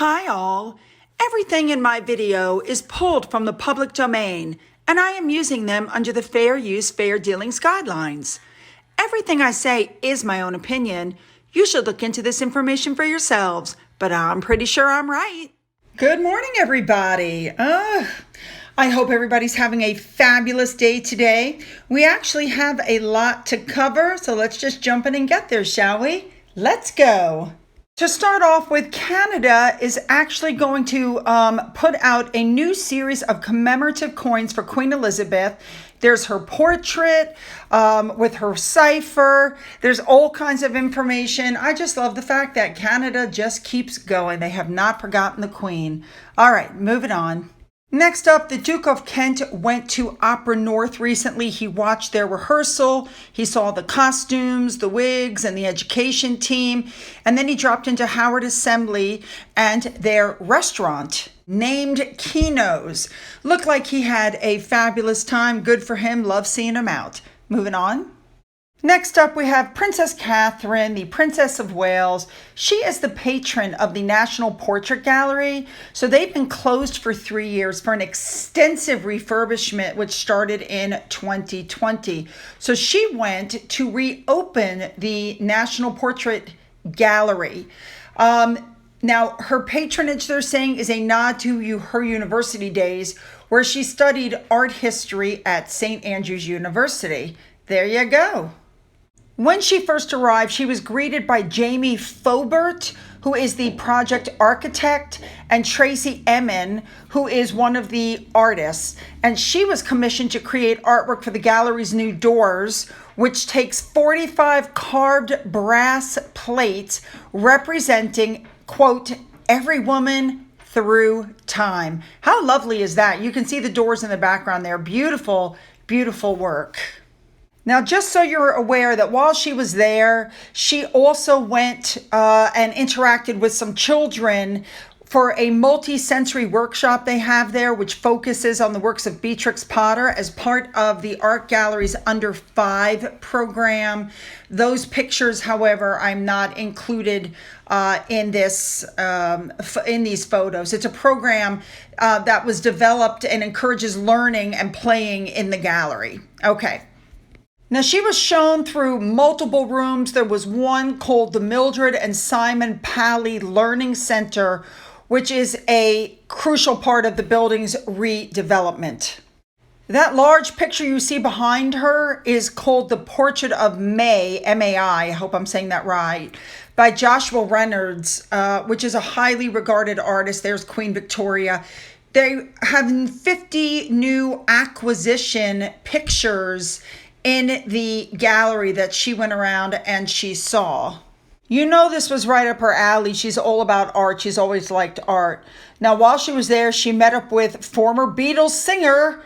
Hi all! Everything in my video is pulled from the public domain, and I am using them under the Fair Use, Fair Dealings guidelines. Everything I say is my own opinion. You should look into this information for yourselves, but I'm pretty sure I'm right. Good morning, everybody. I hope everybody's having a fabulous day today. We actually have a lot to cover, so let's just jump in and get there, shall we? Let's go. To start off with, Canada is actually going to put out a new series of commemorative coins for Queen Elizabeth. There's her portrait with her cipher. There's all kinds of information. I just love the fact that Canada just keeps going. They have not forgotten the Queen. All right, moving on. Next up, the Duke of Kent went to Opera North recently. He watched their rehearsal. He saw the costumes, the wigs, and the education team. And then he dropped into Howard Assembly and their restaurant named Kino's. Looked like he had a fabulous time. Good for him. Love seeing him out. Moving on. Next up, we have Princess Catherine, the Princess of Wales. She is the patron of the National Portrait Gallery. So they've been closed for 3 years for an extensive refurbishment, which started in 2020. So she went to reopen the National Portrait Gallery. Now, her patronage, they're saying, is a nod to her university days, where she studied art history at St. Andrews University. There you go. When she first arrived, she was greeted by Jamie Faubert, who is the project architect, and Tracy Emin, who is one of the artists. And she was commissioned to create artwork for the gallery's new doors, which takes 45 carved brass plates representing, quote, every woman through time. How lovely is that? You can see the doors in the background there. Beautiful, beautiful work. Now, just so you're aware that while she was there, she also went and interacted with some children for a multi-sensory workshop they have there, which focuses on the works of Beatrix Potter as part of the Art Gallery's Under 5 program. Those pictures, however, I'm not included in these photos. It's a program that was developed and encourages learning and playing in the gallery. Okay. Now, she was shown through multiple rooms. There was one called the Mildred and Simon Pally Learning Center, which is a crucial part of the building's redevelopment. That large picture you see behind her is called The Portrait of May, M-A-I, I hope I'm saying that right, by Joshua Reynolds, which is a highly regarded artist. There's Queen Victoria. They have 50 new acquisition pictures in the gallery that she went around and she saw. You know, this was right up her alley. She's all about art. She's always liked art. Now, while she was there, she met up with former Beatles singer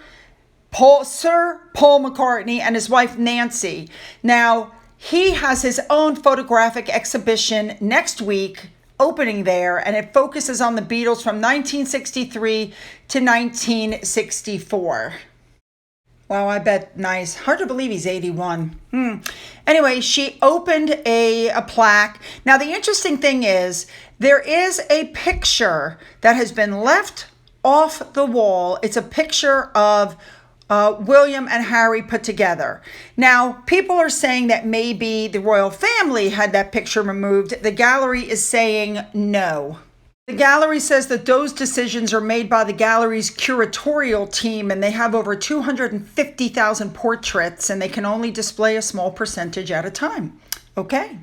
Sir Paul McCartney and his wife Nancy. Now, he has his own photographic exhibition next week opening there, and it focuses on the Beatles from 1963 to 1964. Wow, I bet nice. Hard to believe he's 81. Anyway, she opened a plaque. Now, the interesting thing is there is a picture that has been left off the wall. It's a picture of William and Harry put together. Now, people are saying that maybe the royal family had that picture removed. The gallery is saying no. The gallery says that those decisions are made by the gallery's curatorial team, and they have over 250,000 portraits, and they can only display a small percentage at a time. Okay.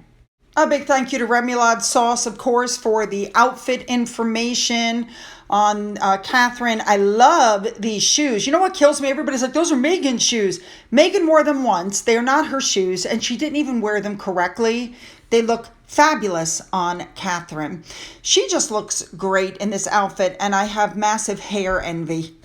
A big thank you to Remoulade Sauce, of course, for the outfit information on Catherine. I love these shoes. You know what kills me? Everybody's like, those are Meghan's shoes. Meghan wore them once. They are not her shoes, and she didn't even wear them correctly. They look fabulous on Catherine. She just looks great in this outfit, and I have massive hair envy.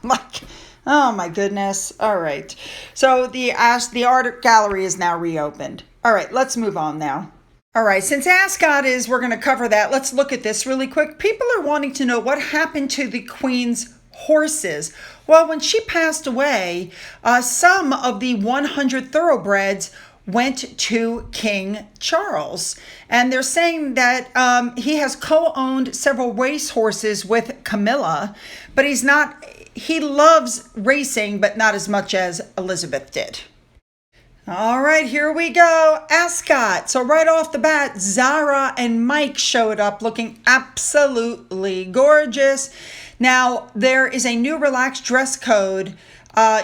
Like, oh my goodness. All right. So the art gallery is now reopened. All right, let's move on now. All right, since Ascot is, we're going to cover that. Let's look at this really quick. People are wanting to know what happened to the Queen's horses. Well, when she passed away, some of the 100 thoroughbreds went to King Charles. And they're saying that he has co-owned several racehorses with Camilla, but he loves racing, but not as much as Elizabeth did. All right, here we go. Ascot. So right off the bat, Zara and Mike showed up looking absolutely gorgeous. Now, there is a new relaxed dress code.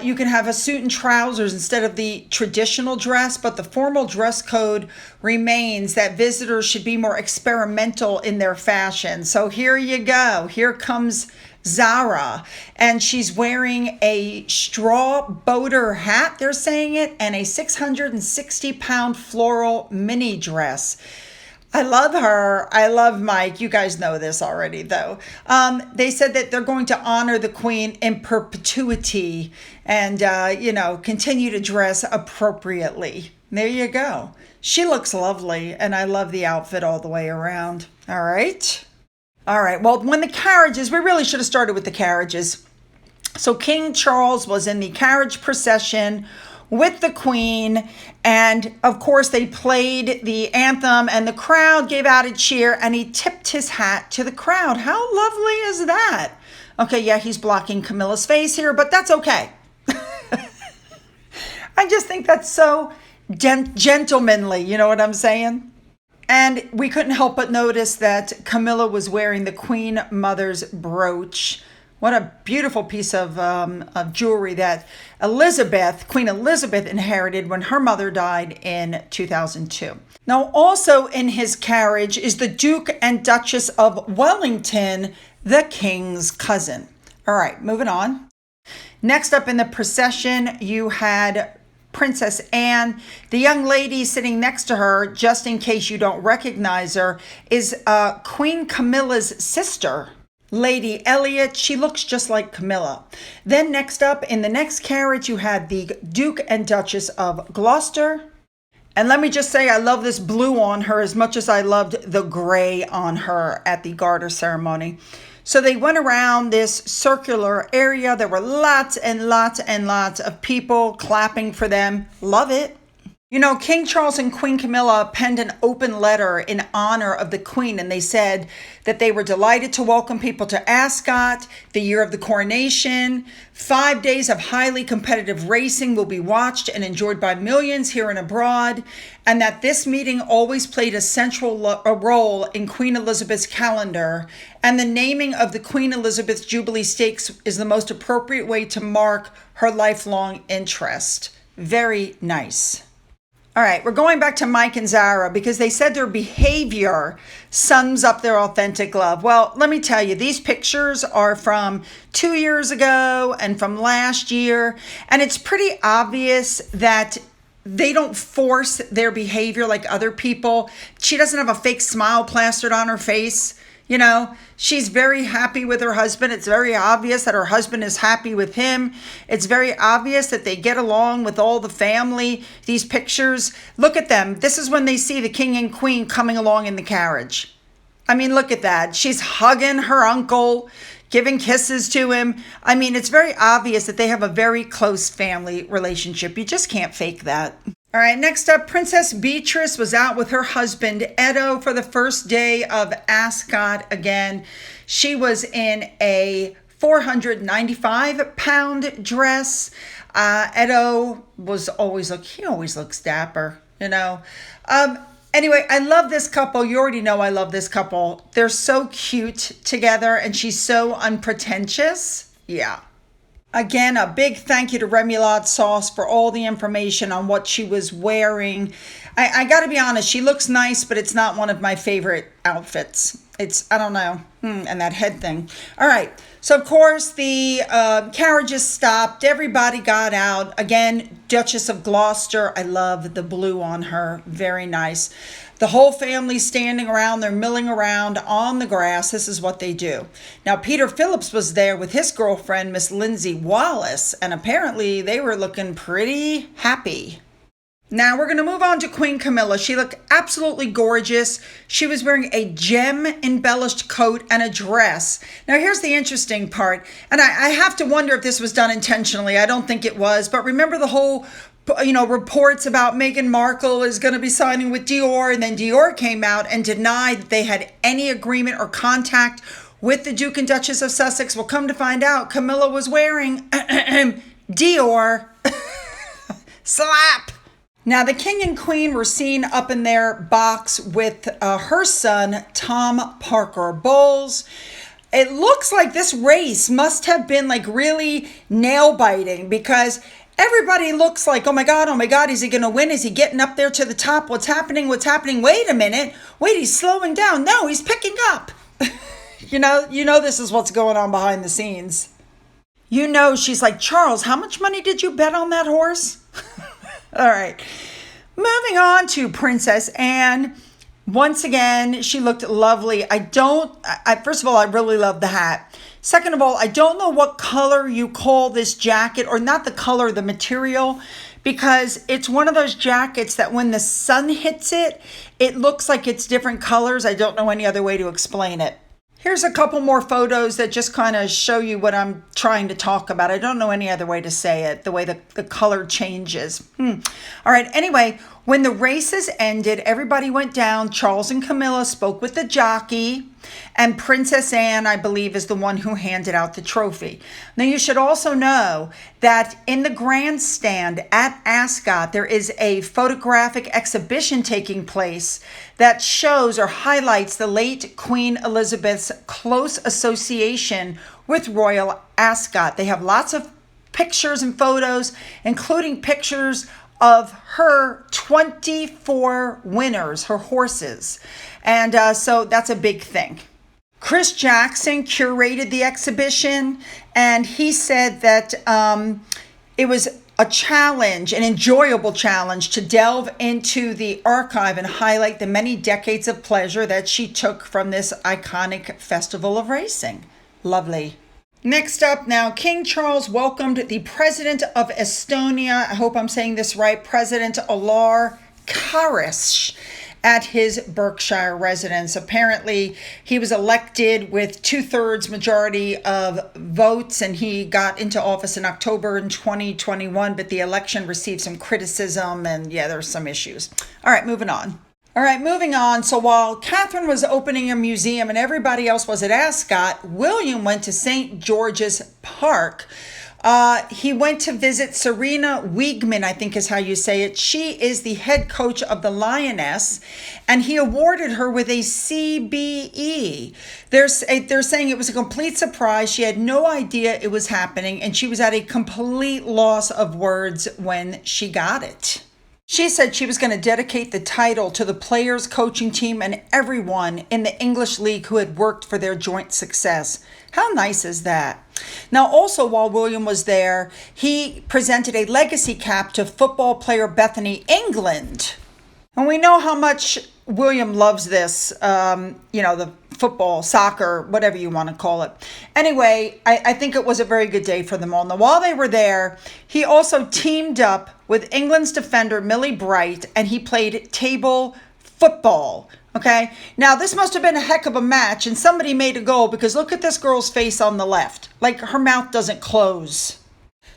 You can have a suit and trousers instead of the traditional dress, but the formal dress code remains that visitors should be more experimental in their fashion. So here you go. Here comes Zara, and she's wearing a straw boater hat, they're saying it, and a 660-pound floral mini dress. I love her. I love Mike. You guys know this already, though. They said that they're going to honor the Queen in perpetuity and, continue to dress appropriately. There you go. She looks lovely, and I love the outfit all the way around. All right. Well, when the carriages, we really should have started with the carriages. So King Charles was in the carriage procession with the Queen, and of course they played the anthem and the crowd gave out a cheer, and he tipped his hat to the crowd. How lovely is that? Okay, yeah, he's blocking Camilla's face here, but that's okay. I just think that's so gentlemanly, you know what I'm saying? And we couldn't help but notice that Camilla was wearing the Queen Mother's brooch. What a beautiful piece of jewelry that Queen Elizabeth inherited when her mother died in 2002. Now, also in his carriage is the Duke and Duchess of Wellington, the King's cousin. All right, moving on. Next up in the procession, you had Princess Anne. The young lady sitting next to her, just in case you don't recognize her, is Queen Camilla's sister, Lady Elliot. She looks just like Camilla. Then next up in the next carriage, you had the Duke and Duchess of Gloucester. And let me just say, I love this blue on her as much as I loved the gray on her at the garter ceremony. So they went around this circular area. There were lots and lots and lots of people clapping for them. Love it. You know, King Charles and Queen Camilla penned an open letter in honor of the Queen, and they said that they were delighted to welcome people to Ascot, the year of the coronation. 5 days of highly competitive racing will be watched and enjoyed by millions here and abroad, and that this meeting always played a central role in Queen Elizabeth's calendar, and the naming of the Queen Elizabeth Jubilee Stakes is the most appropriate way to mark her lifelong interest. Very nice. All right, we're going back to Mike and Zara because they said their behavior sums up their authentic love. Well, let me tell you, these pictures are from 2 years ago and from last year, and it's pretty obvious that they don't force their behavior like other people. She doesn't have a fake smile plastered on her face. You know, she's very happy with her husband. It's very obvious that her husband is happy with him. It's very obvious that they get along with all the family. These pictures, look at them. This is when they see the king and queen coming along in the carriage. I mean, look at that. She's hugging her uncle, giving kisses to him. I mean, it's very obvious that they have a very close family relationship. You just can't fake that. All right, next up, Princess Beatrice was out with her husband, Edo, for the first day of Ascot again. She was in a 495-pound dress. Edo he always looks dapper, you know. Anyway, I love this couple. You already know I love this couple. They're so cute together, and she's so unpretentious. Yeah. Again, a big thank you to Remoulade Sauce for all the information on what she was wearing. I got to be honest, she looks nice, but it's not one of my favorite outfits. I don't know. And that head thing. All right. So, of course, the carriages stopped. Everybody got out. Again, Duchess of Gloucester. I love the blue on her. Very nice. The whole family standing around, they're milling around on the grass. This is what they do. Now, Peter Phillips was there with his girlfriend, Miss Lindsay Wallace, and apparently they were looking pretty happy. Now we're going to move on to Queen Camilla. She looked absolutely gorgeous. She was wearing a gem-embellished coat and a dress. Now here's the interesting part, and I have to wonder if this was done intentionally. I don't think it was, but remember the whole reports about Meghan Markle is going to be signing with Dior, and then Dior came out and denied that they had any agreement or contact with the Duke and Duchess of Sussex. Well, come to find out, Camilla was wearing Dior. Slap. Now, the king and queen were seen up in their box with her son, Tom Parker Bowles. It looks like this race must have been like really nail biting, because everybody looks like, oh my God, is he going to win? Is he getting up there to the top? What's happening? Wait a minute. Wait, he's slowing down. No, he's picking up. You know, this is what's going on behind the scenes. She's like, Charles, how much money did you bet on that horse? All right. Moving on to Princess Anne. Once again, she looked lovely. First of all, I really love the hat. Second of all, I don't know what color you call this jacket, or not the color, the material, because it's one of those jackets that when the sun hits it, it looks like it's different colors. I don't know any other way to explain it. Here's a couple more photos that just kind of show you what I'm trying to talk about. I don't know any other way to say it, the way the color changes. All right, anyway, when the races ended, everybody went down. Charles and Camilla spoke with the jockey, and Princess Anne, I believe, is the one who handed out the trophy. Now, you should also know that in the grandstand at Ascot, there is a photographic exhibition taking place that shows or highlights the late Queen Elizabeth's close association with Royal Ascot. They have lots of pictures and photos, including pictures of her 24 winners, her horses. And so that's a big thing. Chris Jackson curated the exhibition, and he said that it was a challenge, an enjoyable challenge, to delve into the archive and highlight the many decades of pleasure that she took from this iconic festival of racing. Lovely. Next up now, King Charles welcomed the President of Estonia, I hope I'm saying this right, President Alar Karis, at his Berkshire residence. Apparently, he was elected with 2/3 majority of votes, and he got into office in October in 2021, but the election received some criticism, and there's some issues. All right, moving on. So while Catherine was opening a museum and everybody else was at Ascot, William went to St. George's Park. He went to visit Serena Wiegman, I think is how you say it. She is the head coach of the Lioness, and he awarded her with a CBE. They're saying it was a complete surprise. She had no idea it was happening, and she was at a complete loss of words when she got it. She said she was going to dedicate the title to the players, coaching team, and everyone in the English League who had worked for their joint success. How nice is that? Now, also while William was there, he presented a legacy cap to football player Bethany England. And we know how much William loves this, the football, soccer, whatever you want to call it. Anyway, I think it was a very good day for them all. Now, while they were there, he also teamed up with England's defender, Millie Bright, and he played table football. Okay, now this must have been a heck of a match, and somebody made a goal, because look at this girl's face on the left. Like, her mouth doesn't close.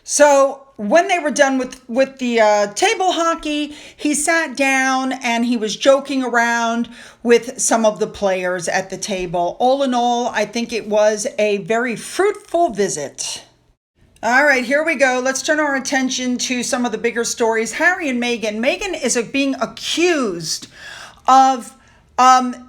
So when they were done with the table hockey, he sat down and he was joking around with some of the players at the table. All in all, I think it was a very fruitful visit. All right, here we go. Let's turn our attention to some of the bigger stories. Harry and Meghan. Meghan is being accused of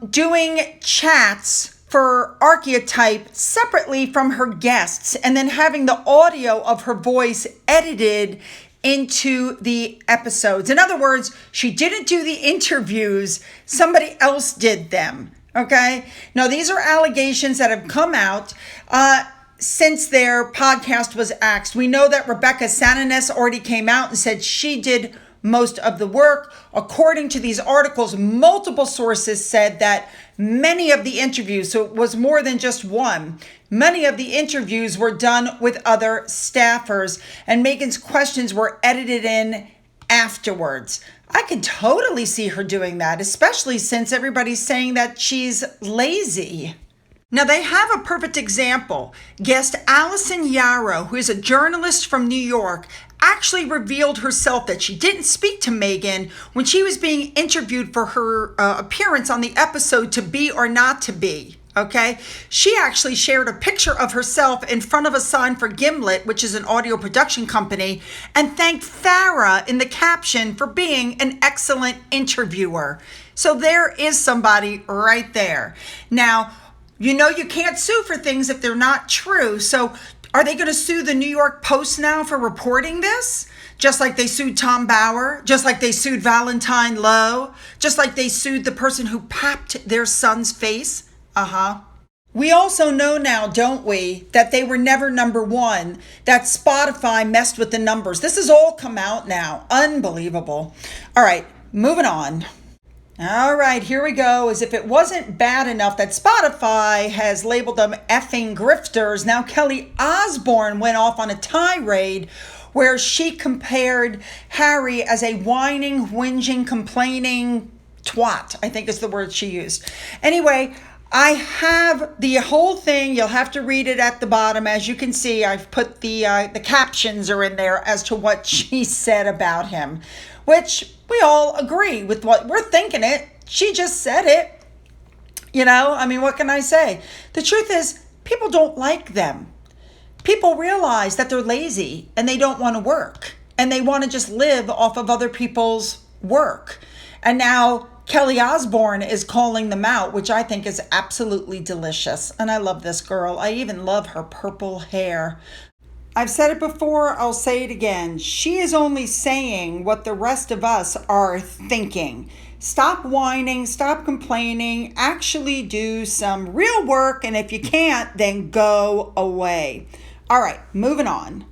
doing chats for Archetype separately from her guests, and then having the audio of her voice edited into the episodes. In other words, she didn't do the interviews, somebody else did them. Okay? Now, these are allegations that have come out since their podcast was axed. We know that Rebecca Sananess already came out and said she did most of the work. According to these articles, multiple sources said that many of the interviews, so it was more than just one, many of the interviews were done with other staffers, and Meghan's questions were edited in afterwards. I can totally see her doing that, especially since everybody's saying that she's lazy. Now, they have a perfect example. Guest Allison Yarrow, who is a journalist from New York, actually revealed herself that she didn't speak to Meghan when she was being interviewed for her appearance on the episode To Be or Not to Be. Okay, she actually shared a picture of herself in front of a sign for Gimlet, which is an audio production company, and thanked Farrah in the caption for being an excellent interviewer. So there is somebody right there. Now, you know you can't sue for things if they're not true. So are they going to sue the New York Post now for reporting this? Just like they sued Tom Bauer, just like they sued Valentine Lowe, just like they sued the person who papped their son's face. We also know now, don't we, that they were never number one, that Spotify messed with the numbers. This has all come out now. Unbelievable. All right, moving on. All right, here we go. As if it wasn't bad enough that Spotify has labeled them effing grifters, now Kelly Osbourne went off on a tirade where she compared Harry as a whining, whinging, complaining twat, I think is the word she used. Anyway, I have the whole thing. You'll have to read it at the bottom. As you can see, I've put the captions are in there as to what she said about him, which we all agree with what we're thinking it. She just said it. You know, I mean, what can I say? The truth is, people don't like them. People realize that they're lazy and they don't want to work and they want to just live off of other people's work. And now Kelly Osbourne is calling them out, which I think is absolutely delicious. And I love this girl. I even love her purple hair. I've said it before, I'll say it again. She is only saying what the rest of us are thinking. Stop whining, stop complaining, actually do some real work. And if you can't, then go away. All right, moving on.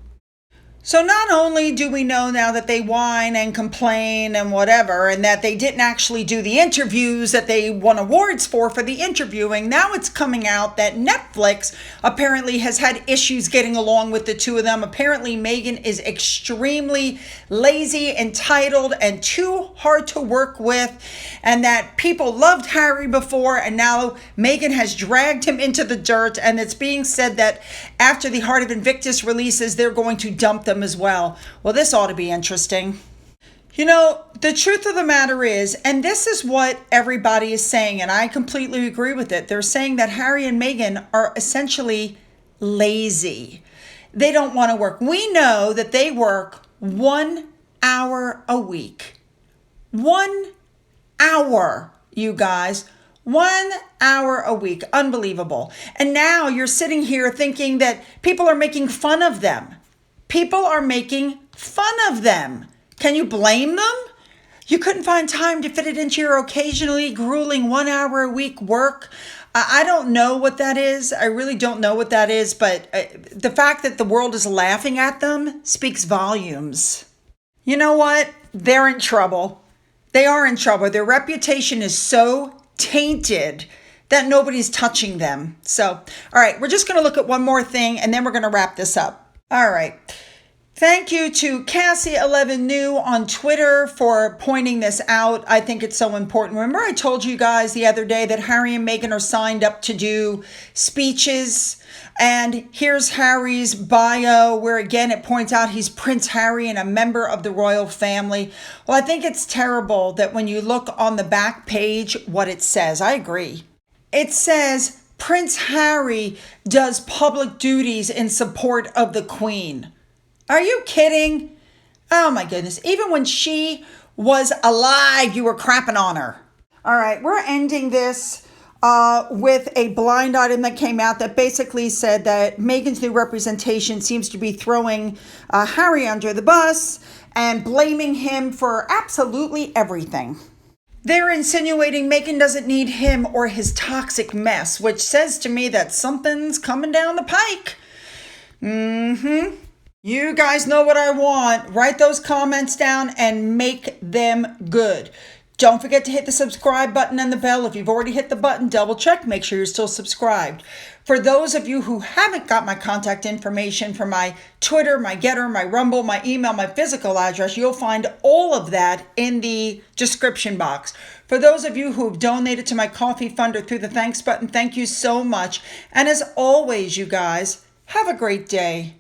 So not only do we know now that they whine and complain and whatever, and that they didn't actually do the interviews that they won awards for the interviewing, now it's coming out that Netflix apparently has had issues getting along with the two of them. Apparently Meghan is extremely lazy, entitled, and too hard to work with, and that people loved Harry before, and now Meghan has dragged him into the dirt, and it's being said that after the Heart of Invictus releases, they're going to dump them as well. Well, this ought to be interesting. You know, the truth of the matter is, and this is what everybody is saying, and I completely agree with it. They're saying that Harry and Meghan are essentially lazy. They don't want to work. We know that they work 1 hour a week. 1 hour, you guys. 1 hour a week. Unbelievable. And now you're sitting here thinking that people are making fun of them. People are making fun of them. Can you blame them? You couldn't find time to fit it into your occasionally grueling 1 hour a week work. I don't know what that is. I really don't know what that is. But the fact that the world is laughing at them speaks volumes. You know what? They're in trouble. They are in trouble. Their reputation is so tainted that nobody's touching them. So, all right, we're just going to look at one more thing and then we're going to wrap this up. All right. Thank you to Cassie11New on Twitter for pointing this out. I think it's so important. Remember I told you guys the other day that Harry and Meghan are signed up to do speeches? And here's Harry's bio, where again it points out he's Prince Harry and a member of the royal family. Well, I think it's terrible that when you look on the back page what it says. I agree. It says Prince Harry does public duties in support of the Queen. Are you kidding? Oh my goodness. Even when she was alive, you were crapping on her. All right, we're ending this with a blind item that came out that basically said that Meghan's new representation seems to be throwing Harry under the bus and blaming him for absolutely everything. They're insinuating Meghan doesn't need him or his toxic mess, which says to me that something's coming down the pike. You guys know what I want. Write those comments down and make them good. Don't forget to hit the subscribe button and the bell. If you've already hit the button, double check. Make sure you're still subscribed. For those of you who haven't got my contact information for my Twitter, my Getter, my Rumble, my email, my physical address, you'll find all of that in the description box. For those of you who have donated to my coffee fund or through the thanks button, thank you so much. And as always, you guys, have a great day.